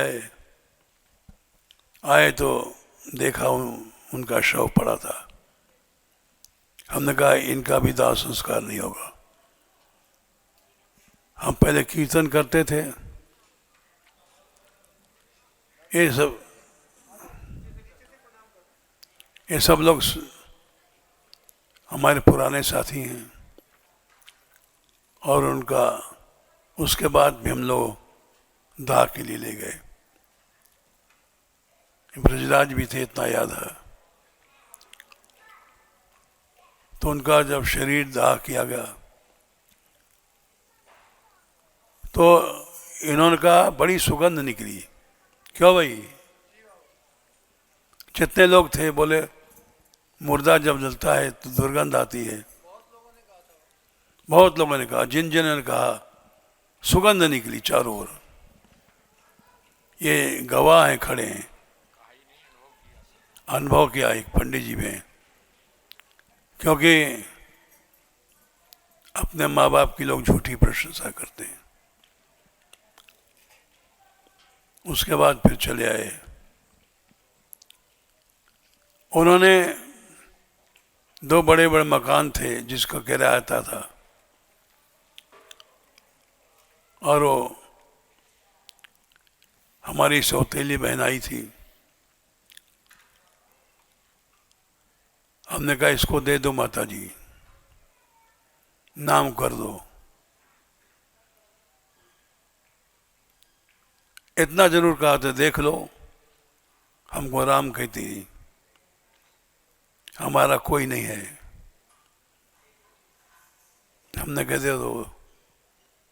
आए तो देखा उनका शव पड़ा था। हमने कहा इनका भी दाह संस्कार नहीं होगा। हम पहले कीर्तन करते थे, ये सब लोग हमारे पुराने साथी हैं और उनका उसके बाद भी हम लोग दाह के लिए ले गए। ब्रजराज भी थे, इतना याद है। तो उनका जब शरीर दाह किया गया तो इन्होंने कहा बड़ी सुगंध निकली। क्यों भाई? जितने लोग थे बोले मुर्दा जब जलता है तो दुर्गंध आती है। बहुत लोगों ने कहा, जिन जिन ने कहा सुगंध निकली चारों ओर। ये गवाह हैं, खड़े हैं, अनुभव किया एक पंडित जी में। क्योंकि अपने माँ बाप की लोग झूठी प्रशंसा करते हैं। उसके बाद फिर चले आए। उन्होंने 2 बड़े बड़े मकान थे जिसका किराया आता था और वो हमारी सौतेली बहन आई थी। हमने कहा इसको दे दो माता जी, नाम कर दो। इतना जरूर कहा था, देख लो हमको राम कहती, हमारा कोई नहीं है। हमने कह दिया तो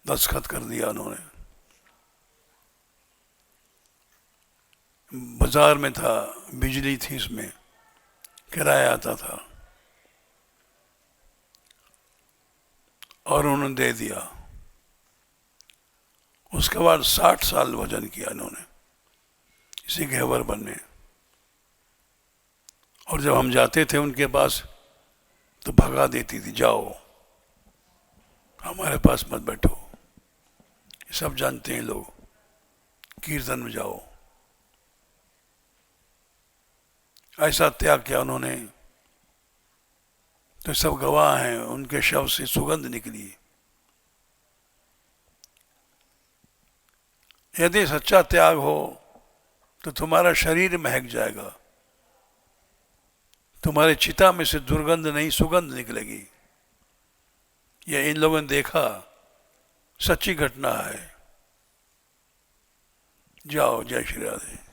दस्तखत कर दिया उन्होंने। बाजार में था, बिजली थी, इसमें किराया आता था और उन्होंने दे दिया। उसके बाद 60 साल भजन किया इन्होंने इसी घेवर बन में। और जब हम जाते थे उनके पास तो भगा देती थी, जाओ हमारे पास मत बैठो। ये सब जानते हैं लोग, कीर्तन में जाओ। ऐसा त्याग किया उन्होंने तो सब गवाह हैं, उनके शव से सुगंध निकली। यदि सच्चा त्याग हो तो तुम्हारा शरीर महक जाएगा, तुम्हारे चिता में से दुर्गंध नहीं सुगंध निकलेगी। यह इन लोगों ने देखा, सच्ची घटना है। जाओ, जय श्री राधे।